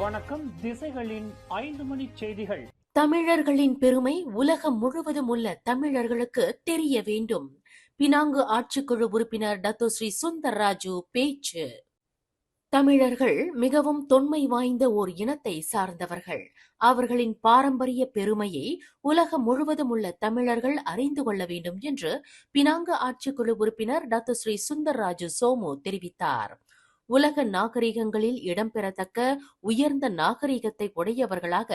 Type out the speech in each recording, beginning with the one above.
வணக்கம். திசைகளின் 5 மணி செய்திகள். தமிழர்களின் பெருமை உலகம் முழுவதும் உள்ள தமிழர்களுக்கு தெரிய வேண்டும். பினாங்கு ஆட்சிக்குழு உறுப்பினர் டத்தோஸ்ரீ சுந்தர்ராஜு பேச்சு. தமிழர்கள் மிகவும் தொன்மை வாய்ந்த ஓர் இனத்தை சார்ந்தவர்கள். அவர்களின் பாரம்பரிய பெருமையை உலகம் முழுவதும் உள்ள தமிழர்கள் அறிந்து கொள்ள வேண்டும் என்று பினாங்கு ஆட்சிக்குழு உறுப்பினர் டத்தோஸ்ரீ சுந்தர்ராஜு சோமு தெரிவித்தார். உலக நாகரிகங்களில் இடம்பெறத்தக்க உயர்ந்த நாகரிகத்தை உடையவர்களாக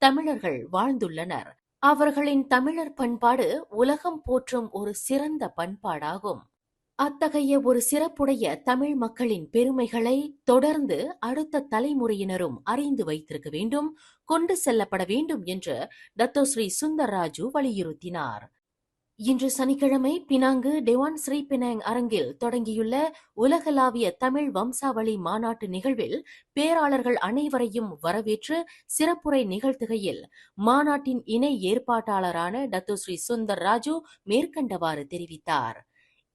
தமிழர்கள் வாழ்ந்துள்ளனர். அவர்களின் தமிழர் பண்பாடு உலகம் போற்றும் ஒரு சிறந்த பண்பாடாகும். அத்தகைய ஒரு சிறப்புடைய தமிழ் மக்களின் பெருமைகளை தொடர்ந்து அடுத்த தலைமுறையினரும் அறிந்து வைத்திருக்க வேண்டும், கொண்டு செல்லப்பட வேண்டும் என்று டத்தோஸ்ரீ சுந்தர்ராஜு வலியுறுத்தினார். இன்று சனிக்கிழமை பினாங்கு டெவான் ஸ்ரீ பினாங் அரங்கில் தொடங்கியுள்ள உலகளாவிய தமிழ் வம்சாவளி மாநாட்டு நிகழ்வில் பேராளர்கள் அனைவரையும் வரவேற்று சிறப்புரை நிகழ்த்துகையில் மாநாட்டின் இணை ஏற்பாட்டாளரான டத்தோஸ்ரீ சுந்தர்ராஜு மேற்கண்டவாறு தெரிவித்தார்.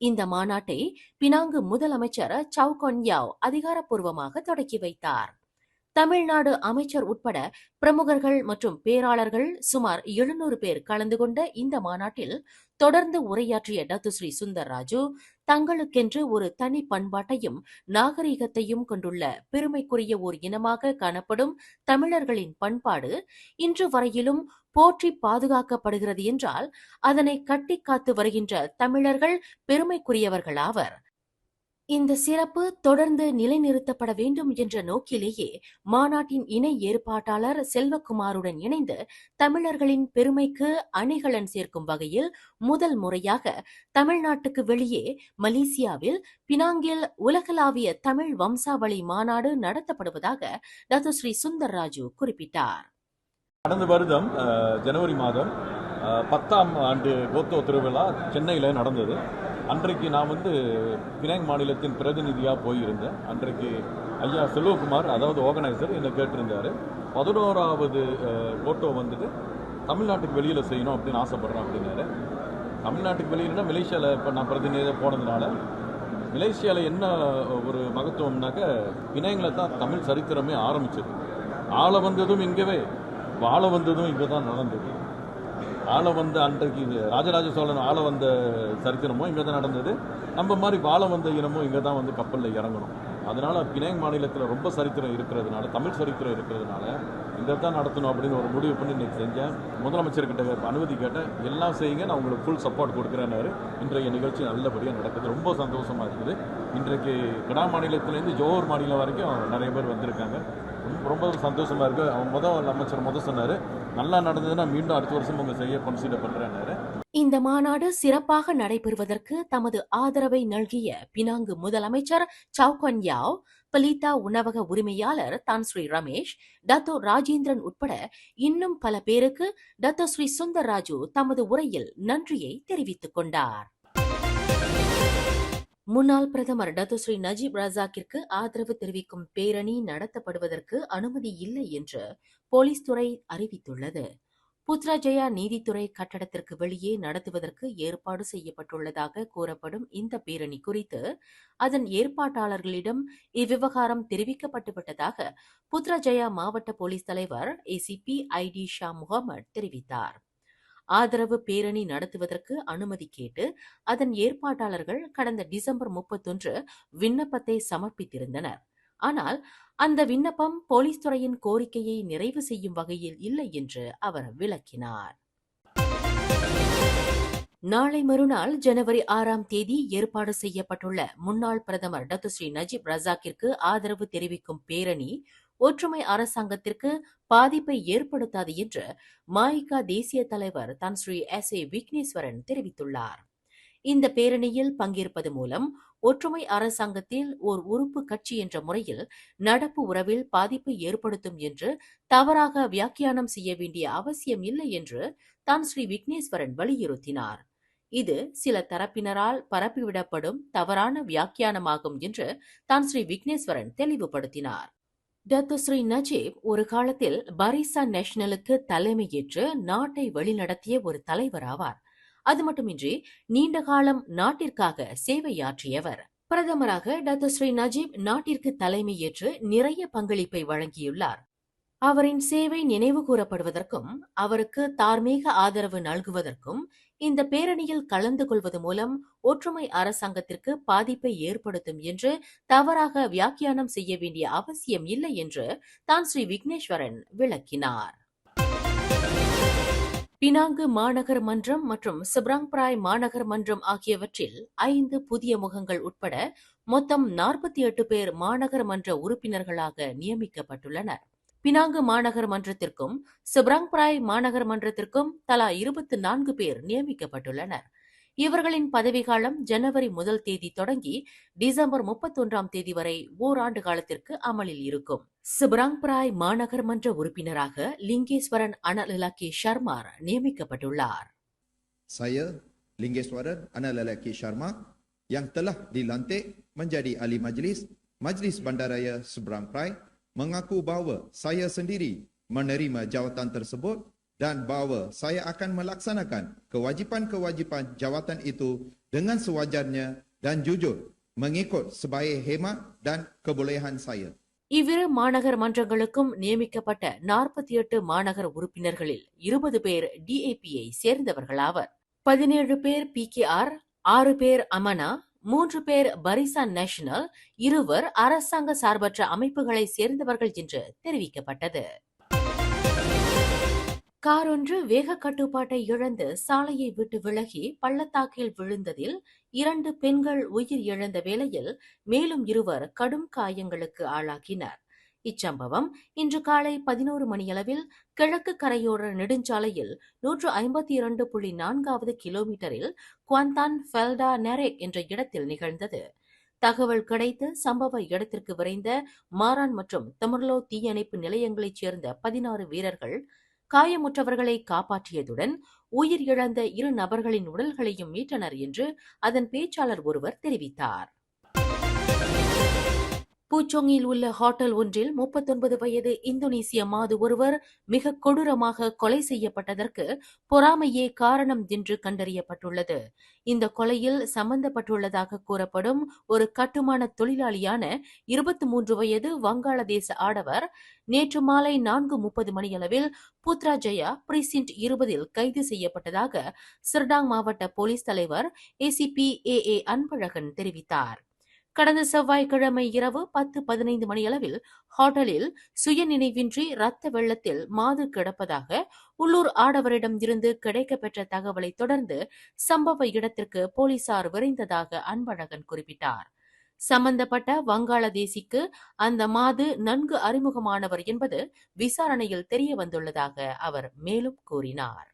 இந்த மாநாட்டை பினாங்கு முதலமைச்சர் சவ் கொன் யாவ் அதிகாரப்பூர்வமாக தொடக்கி வைத்தார். தமிழ்நாடு அமைச்சர் உட்பட பிரமுகர்கள் மற்றும் பேராளர்கள் சுமார் 700 பேர் கலந்து கொண்ட இந்த மாநாட்டில் தொடர்ந்து உரையாற்றிய டத்துஸ்ரீ சுந்தர்ராஜு, தங்களுக்கென்று ஒரு தனி பண்பாட்டையும் நாகரிகத்தையும் கொண்டுள்ள பெருமைக்குரிய ஓர் இனமாக காணப்படும் தமிழர்களின் பண்பாடு இன்று வரையிலும் போற்றி பாதுகாக்கப்படுகிறது என்றால் அதனை கட்டிக்காத்து வருகின்ற தமிழர்கள் பெருமைக்குரியவர்களாவர். இந்த சிறப்பு தொடர்ந்து நிலைநிறுத்தப்பட வேண்டும் என்ற நோக்கிலேயே மாநாட்டின் இணை ஏற்பாட்டாளர் செல்வகுமாருடன் இணைந்து தமிழர்களின் பெருமைக்கு அணிகலன் சேர்க்கும் வகையில் முதல் முறையாக தமிழ்நாட்டுக்கு வெளியே மலேசியாவில் பினாங்கில் உலகளாவிய தமிழ் வம்சாவளி மாநாடு நடத்தப்படுவதாக டத்துஸ்ரீ சுந்தர்ராஜு குறிப்பிட்டார். கடந்த வருடம் ஜனவரி மாதம் 10ஆம் ஆண்டு கோத்தோ திருவிழா சென்னையில் நடந்தது. அன்றைக்கு நான் பினாங் மாநிலத்தின் பிரதிநிதியாக போயிருந்தேன். அன்றைக்கு ஐயா செல்வகுமார், அதாவது ஆர்கனைசர், என்னை கேட்டிருந்தார். 11ஆவது கோட்டோ தமிழ்நாட்டுக்கு வெளியில் செய்யணும் அப்படின்னு ஆசைப்படுறேன் அப்படின்னாரு. தமிழ்நாட்டுக்கு வெளியிலனா மலேசியாவில் இப்போ நான் பிரதிநிதியாக போனதுனால, மலேசியாவில் என்ன ஒரு மகத்துவம்னாக்க பினாங்கில் தான் தமிழ் சரித்திரமே ஆரம்பிச்சது. ஆள வந்ததும் இங்கேவே, வாழ வந்ததும் இங்கே தான் நடந்தது. ஆள வந்த அன்றைக்கு ராஜராஜ சோழன் ஆள வந்த சரித்திரமும் இங்கே தான் நடந்தது. நம்ம மாதிரி வாழ வந்த இனமும் இங்கே தான் கப்பலில் இறங்கணும். அதனால் பினாங் மாநிலத்தில் ரொம்ப சரித்திரம் இருக்கிறதுனால, தமிழ் சரித்திரம் இருக்கிறதுனால இங்கே தான் நடத்தணும் அப்படின்னு ஒரு முடிவு பண்ணி இன்றைக்கி செஞ்சேன். முதலமைச்சர்கிட்ட அனுமதி கேட்டேன். எல்லாம் செய்யுங்க, நான் உங்களுக்கு ஃபுல் சப்போர்ட் கொடுக்குறேன்னாரு. இன்றைய நிகழ்ச்சி நல்லபடியாக நடக்குது. ரொம்ப சந்தோஷமாக இருக்குது. இன்றைக்கு கடா மாநிலத்திலேருந்து ஜோஹர் மாநிலம் வரைக்கும் நிறைய பேர் வந்திருக்காங்க. ரொம்ப சந்தோஷமாக இருக்குது. அவன் அமைச்சர் சொன்னார், நல்லா நடந்ததுன்னா மீண்டும் அடுத்த வருஷம் உங்கள் செய்ய கன்சிடர் பண்ணுறேன்னாரு. இந்த மாநாடு சிறப்பாக நடைபெறுவதற்கு தமது ஆதரவை நல்கிய பினாங்கு முதலமைச்சர் சவ் கொன் யாவ், பலிதா உணவக உரிமையாளர் தான்ஸ்ரீ ரமேஷ், டத்தோ ராஜேந்திரன் உட்பட இன்னும் பல பேருக்கு டத்தோஸ்ரீ சுந்தர்ராஜு தமது உரையில் நன்றியை தெரிவித்துக் கொண்டார். முன்னாள் பிரதமர் டத்தோஸ்ரீ நஜீப் ரசாக்கிற்கு ஆதரவு தெரிவிக்கும் பேரணி நடத்தப்படுவதற்கு அனுமதி இல்லை என்று போலீஸ் துறை அறிவித்துள்ளது. புத்ராஜயா நீதித்துறை கட்டடத்திற்கு வெளியே நடத்துவதற்கு ஏற்பாடு செய்யப்பட்டுள்ளதாக கூறப்படும் இந்த பேரணி குறித்து அதன் ஏற்பாட்டாளர்களிடம் இவ்விவகாரம் தெரிவிக்கப்பட்டுவிட்டதாக புத்ராஜயா மாவட்ட போலீஸ் தலைவர் ஏசிபி ஐடி ஷா முகமது தெரிவித்தார். ஆதரவு பேரணி நடத்துவதற்கு அனுமதி கேட்டு அதன் ஏற்பாட்டாளர்கள் கடந்த டிசம்பர் 31 விண்ணப்பத்தை சமர்ப்பித்திருந்தனர். ஆனால் அந்த விண்ணப்பம் போலீஸ் துறையின் கோரிக்கையை நிறைவு செய்யும் வகையில் இல்லை என்று அவர் விளக்கினார். நாளை மறுநாள் ஜனவரி 6ஆம் தேதி ஏற்பாடு செய்யப்பட்டுள்ள முன்னாள் பிரதமர் டத்துஸ்ரீ நஜீப் ரசாக்கிற்கு ஆதரவு தெரிவிக்கும் பேரணி ஒற்றுமை அரசாங்கத்திற்கு பாதிப்பை ஏற்படுத்தாது என்று மாயிகா தேசிய தலைவர் தான்ஸ்ரீ எஸ். விக்னேஸ்வரன் தெரிவித்துள்ளார். இந்த பேரணியில் பங்கேற்பது மூலம் ஒற்றுமை அரசாங்கத்தில் ஓர் உறுப்பு கட்சி என்ற முறையில் நடப்பு உறவில் பாதிப்பு ஏற்படுத்தும் என்று தவறாக வியாக்கியானம் செய்ய வேண்டிய அவசியம் இல்லை என்று தான்ஸ்ரீ விக்னேஸ்வரன் வலியுறுத்தினார். இது சில தரப்பினரால் பரப்பிவிடப்படும் தவறான வியாக்கியானமாகும் என்று தான்ஸ்ரீ விக்னேஸ்வரன் தெளிவுபடுத்தினார். டத்துஸ்ரீ நஜீப் ஒரு காலத்தில் பரிசா நேஷனலுக்கு தலைமையேற்று நாட்டை வழிநடத்திய ஒரு தலைவர் ஆவார். அது மட்டுமின்றி நீண்ட காலம் நாட்டிற்காக சேவையாற்றியவர். பிரதமராக டத்துஸ்ரீ நஜீப் நாட்டிற்கு தலைமையேற்று நிறைய பங்களிப்பை வழங்கியுள்ளார். அவரின் சேவை நினைவு கூறப்படுவதற்கும் அவருக்கு தார்மீக ஆதரவு நல்குவதற்கும் இந்த பேரணியில் கலந்து கொள்வது மூலம் ஒற்றுமை அரசாங்கத்திற்கு பாதிப்பை ஏற்படுத்தும் என்று தவறாக வியாக்கியானம் செய்ய வேண்டிய அவசியம் இல்லை என்று தான் ஸ்ரீ விக்னேஸ்வரன் விளக்கினார். பினாங்கு மாநகர் மன்றம் மற்றும் சிப்ராங்பிராய் மாநகர் மன்றம் ஆகியவற்றில் 5 புதிய முகங்கள் உட்பட மொத்தம் 48 பேர் மாநகர் மன்ற உறுப்பினர்களாக நியமிக்கப்பட்டுள்ளனர். பினாங்கு மாநகர் மன்றத்திற்கும் சிப்ராங்பிராய் மாநகர் மன்றத்திற்கும் தலா 24 பேர் நியமிக்கப்பட்டுள்ளனர். இவர்களின் பதவிக்காலம் ஜனவரி 1 தேதி தொடங்கி டிசம்பர் 31 தேதி வரை ஓராண்டு காலத்திற்கு அமலில் இருக்கும். சிப்ராங்பிராய் மாநகர் மன்ற உறுப்பினராக லிங்கேஸ்வரன் அனலலக்கி சர்மா நியமிக்கப்பட்டுள்ளார். Saya Lingeswaran Analalaki Sharma yang telah dilantik menjadi ahli Majlis Bandaraya Seberang Perai mengaku bahawa saya sendiri menerima jawatan tersebut dan bahawa saya akan melaksanakan kewajipan-kewajipan jawatan itu dengan sewajarnya dan jujur mengikut sebaik hemat dan kebolehan saya. இவ்விரு மாநகர் மன்றங்களுக்கும் நியமிக்கப்பட்ட 48 மாநகர உறுப்பினர்களில் 20 பேர் டிஏபியை சேர்ந்தவர்களாவர். 17 பேர் PKR, 6 பேர் அமனா, 3 பேர் பரிசான் national, 2 அரசாங்க சார்பற்ற அமைப்புகளை சேர்ந்தவர்கள் என்று தெரிவிக்கப்பட்டது. கார் ஒன்று வேக கட்டுப்பாட்டை இழந்து சாலையை விட்டு விலகி பள்ளத்தாக்கில் விழுந்ததில் 2 பெண்கள் உயிர் இழந்த வேளையில் மேலும் 2 கடும் காயங்களுக்கு ஆளாகினர். இச்சம்பவம் இன்று காலை 11 மணியளவில் கிழக்கு கரையோர நெடுஞ்சாலையில் 152.4 கிலோமீட்டரில் குவாந்தான் ஃபெல்டா நெரேக் என்ற இடத்தில் நிகழ்ந்தது. தகவல் கிடைத்து சம்பவ இடத்திற்கு விரைந்த மாரான் மற்றும் தமுர்லோ தீயணைப்பு நிலையங்களைச் சேர்ந்த 16 வீரர்கள் காயமுற்றவர்களை காப்பாற்றியதுடன் உயிர் இழந்த 2 நபர்களின் உடல்களையும் மீட்டனர் என்று அதன் பேச்சாளர் ஒருவர் தெரிவித்தார். பூச்சோங்கில் உள்ள ஹோட்டல் ஒன்றில் 39 வயது இந்தோனேசிய மாது ஒருவர் மிக கொடூரமாக கொலை செய்யப்பட்டதற்கு பொறாமையே காரணம் என்று கண்டறியப்பட்டுள்ளது. இந்த கொலையில் சம்பந்தப்பட்டுள்ளதாக கூறப்படும் ஒரு கட்டுமான தொழிலாளியான 23 வயது வங்காளதேச ஆடவர் நேற்று மாலை 4:30 மணியளவில் புத்ராஜயா பிரிசின்ட் 20 கைது செய்யப்பட்டதாக சிர்டாங் மாவட்ட போலீஸ் தலைவர் ACP AA அன்பழகன் தெரிவித்தார். கடந்த செவ்வாய்க்கிழமை இரவு 10:15 மணியளவில் ஹோட்டலில் சுயநினைவின்றி இரத்த வெள்ளத்தில் மாது கிடப்பதாக உள்ளூர் ஆடவரிடம் இருந்து கிடைக்கப்பெற்ற தகவலை தொடர்ந்து சம்பவ இடத்திற்கு போலீசார் விரைந்ததாக அன்பழகன் குறிப்பிட்டார். சம்பந்தப்பட்ட வங்காளதேசிக்கு அந்த மாது நன்கு அறிமுகமானவர் என்பது விசாரணையில் தெரியவந்துள்ளதாக அவர் மேலும் கூறினார்.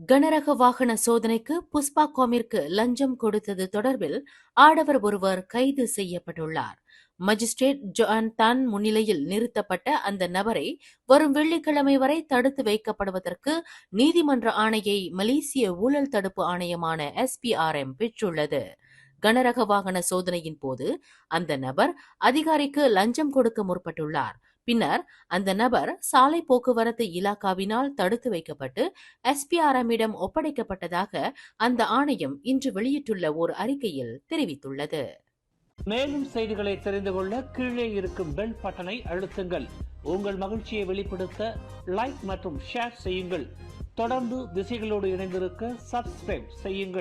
கனரக வாகன சோதனைக்கு புஷ்பாகாமிற்கு லஞ்சம் கொடுத்தது தொடர்பில் ஆடவர் ஒருவர் கைது செய்யப்பட்டுள்ளார். மஜிஸ்ட்ரேட் ஜோன் தான் முன்னிலையில் நிறுத்தப்பட்ட அந்த நபரை வரும் வெள்ளிக்கிழமை வரை தடுத்து வைக்கப்படுவதற்கு நீதிமன்ற ஆணையை மலேசிய ஊழல் தடுப்பு ஆணையமான SPRM பெற்றுள்ளது. கனரக வாகன சோதனையின் போது அந்த நபர் அதிகாரிக்கு லஞ்சம் கொடுக்க முற்பட்டுள்ளார். பின்னர் அந்த நபர் சாலை போக்குவரத்து இலாகாவினால் தடுத்து வைக்கப்பட்டு SPRM-இடம் ஒப்படைக்கப்பட்டதாக அந்த ஆணையம் இன்று வெளியிட்டுள்ள ஓர் அறிக்கையில் தெரிவித்துள்ளது. மேலும் செய்திகளை தெரிந்து கொள்ள கீழே இருக்கும் பெல் பட்டனை அழுத்துங்கள். உங்கள் மகிழ்ச்சியை வெளிப்படுத்த லைக் மற்றும் ஷேர் செய்யுங்கள். தொடர்ந்து திசைகளோடு இணைந்திருக்க சப்ஸ்கிரைப் செய்யுங்கள்.